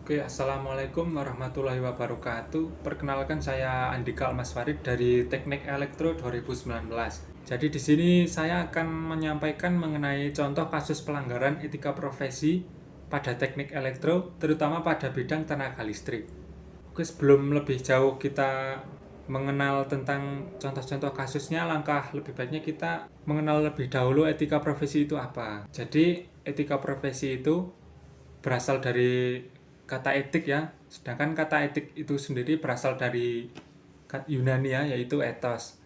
Oke, Assalamualaikum warahmatullahi wabarakatuh. Perkenalkan saya Andika Almaswarid dari Teknik Elektro 2019. Jadi di sini saya akan menyampaikan mengenai contoh kasus pelanggaran etika profesi pada teknik elektro, terutama pada bidang tenaga listrik. Oke, sebelum lebih jauh kita mengenal tentang contoh-contoh kasusnya, langkah lebih baiknya kita mengenal lebih dahulu etika profesi itu apa. Jadi, etika profesi itu berasal dari kata etik ya, sedangkan kata etik itu sendiri berasal dari Yunani ya, yaitu ethos,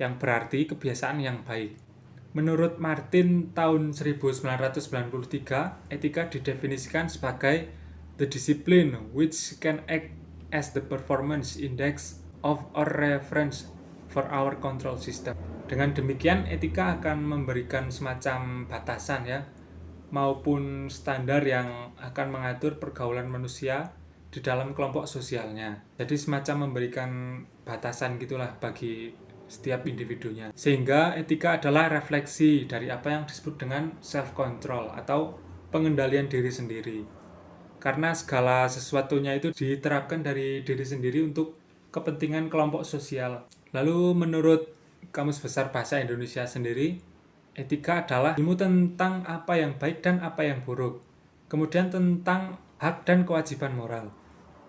yang berarti kebiasaan yang baik. Menurut Martin tahun 1993, etika didefinisikan sebagai the discipline which can act as the performance index of or reference for our control system. Dengan demikian, etika akan memberikan semacam batasan ya, maupun standar yang akan mengatur pergaulan manusia di dalam kelompok sosialnya. Jadi semacam memberikan batasan gitulah bagi setiap individunya. Sehingga etika adalah refleksi dari apa yang disebut dengan self-control atau pengendalian diri sendiri. Karena segala sesuatunya itu diterapkan dari diri sendiri untuk kepentingan kelompok sosial. Lalu menurut Kamus Besar Bahasa Indonesia sendiri, etika adalah ilmu tentang apa yang baik dan apa yang buruk. Kemudian tentang hak dan kewajiban moral.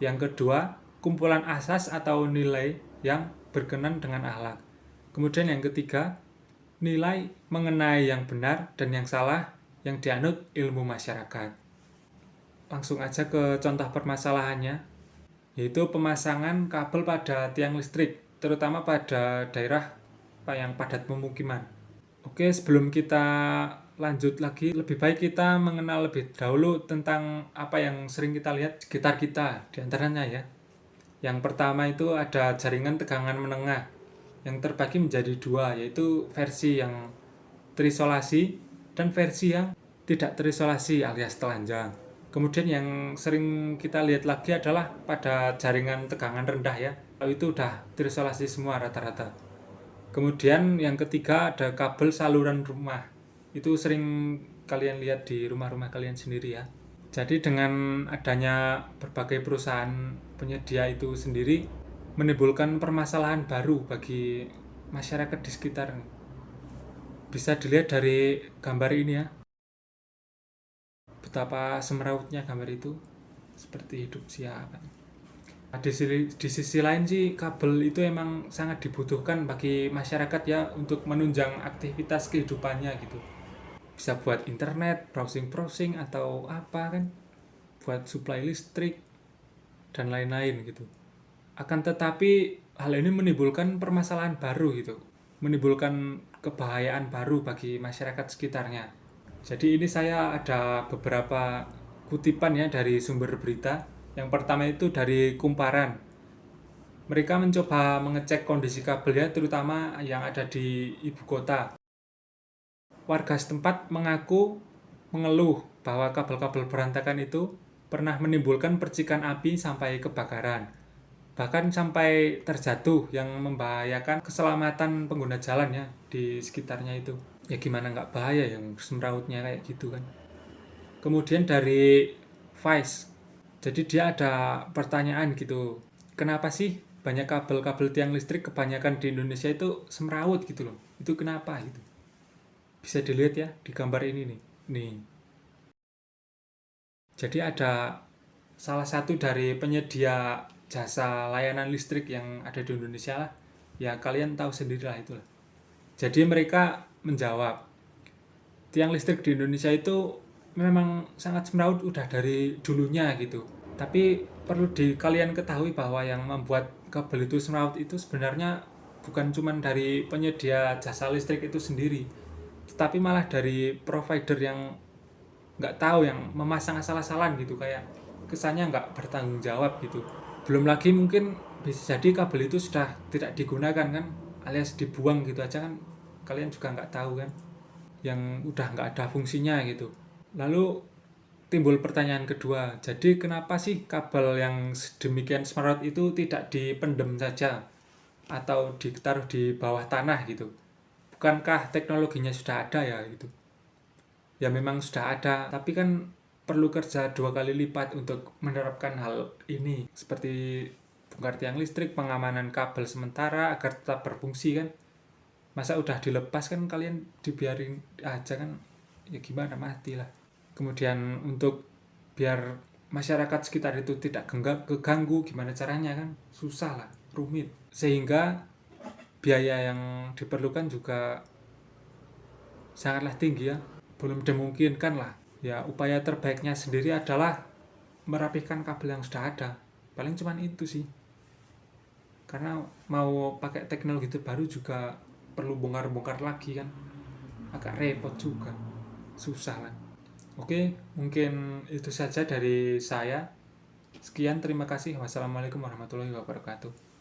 Yang kedua, kumpulan asas atau nilai yang berkenan dengan akhlak. Kemudian yang ketiga, nilai mengenai yang benar dan yang salah yang dianut ilmu masyarakat. Langsung aja ke contoh permasalahannya, yaitu pemasangan kabel pada tiang listrik, terutama pada daerah yang padat pemukiman. Oke, sebelum kita lanjut lagi, lebih baik kita mengenal lebih dahulu tentang apa yang sering kita lihat di sekitar kita, diantaranya ya. Yang pertama itu ada jaringan tegangan menengah, yang terbagi menjadi dua, yaitu versi yang terisolasi dan versi yang tidak terisolasi alias telanjang. Kemudian yang sering kita lihat lagi adalah pada jaringan tegangan rendah ya, itu udah terisolasi semua rata-rata. Kemudian yang ketiga ada kabel saluran rumah. Itu sering kalian lihat di rumah-rumah kalian sendiri ya. Jadi dengan adanya berbagai perusahaan penyedia itu sendiri menimbulkan permasalahan baru bagi masyarakat di sekitar. Bisa dilihat dari gambar ini ya. Betapa semerautnya gambar itu, seperti hidup siapa. Di sisi lain sih kabel itu emang sangat dibutuhkan bagi masyarakat ya untuk menunjang aktivitas kehidupannya gitu. Bisa buat internet, browsing-browsing atau apa kan, buat suplai listrik dan lain-lain gitu. Akan tetapi hal ini menimbulkan permasalahan baru gitu, menimbulkan kebahayaan baru bagi masyarakat sekitarnya. Jadi ini saya ada beberapa kutipan ya dari sumber berita. Yang pertama itu dari Kumparan. Mereka mencoba mengecek kondisi kabel ya, terutama yang ada di ibu kota. Warga setempat mengeluh bahwa kabel-kabel berantakan itu pernah menimbulkan percikan api sampai kebakaran. Bahkan sampai terjatuh yang membahayakan keselamatan pengguna jalan ya di sekitarnya itu. Ya gimana nggak bahaya yang semrautnya kayak gitu kan. Kemudian dari Vice, jadi dia ada pertanyaan gitu, kenapa sih banyak kabel-kabel tiang listrik kebanyakan di Indonesia itu semrawut gitu loh, itu kenapa gitu. Bisa dilihat ya di gambar ini nih. Jadi ada salah satu dari penyedia jasa layanan listrik yang ada di Indonesia lah, ya kalian tahu sendirilah itulah. Jadi mereka menjawab, tiang listrik di Indonesia itu memang sangat semeraut udah dari dulunya gitu. Tapi perlu kalian ketahui bahwa yang membuat kabel itu semeraut itu sebenarnya bukan cuma dari penyedia jasa listrik itu sendiri, tetapi malah dari provider yang nggak tahu, yang memasang asal-asalan gitu, kayak kesannya nggak bertanggung jawab gitu. Belum lagi mungkin bisa jadi kabel itu sudah tidak digunakan kan, alias dibuang gitu aja kan, kalian juga nggak tahu kan, yang udah nggak ada fungsinya gitu. Lalu timbul pertanyaan kedua, jadi kenapa sih kabel yang sedemikian semrawut itu tidak dipendem saja atau ditaruh di bawah tanah gitu? Bukankah teknologinya sudah ada ya gitu? Ya memang sudah ada, tapi kan perlu kerja 2 kali lipat untuk menerapkan hal ini, seperti bongkar tiang listrik, pengamanan kabel sementara agar tetap berfungsi kan. Masa udah dilepas kan kalian dibiarin aja kan, ya gimana, matilah. Kemudian untuk biar masyarakat sekitar itu tidak keganggu, gimana caranya kan, susah lah, rumit, sehingga biaya yang diperlukan juga sangatlah tinggi ya, belum dimungkinkan lah. Ya upaya terbaiknya sendiri adalah merapikan kabel yang sudah ada, paling cuman itu sih, karena mau pakai teknologi terbaru juga perlu bongkar-bongkar lagi kan, agak repot juga, susah lah. Oke, mungkin itu saja dari saya. Sekian, terima kasih. Wassalamualaikum warahmatullahi wabarakatuh.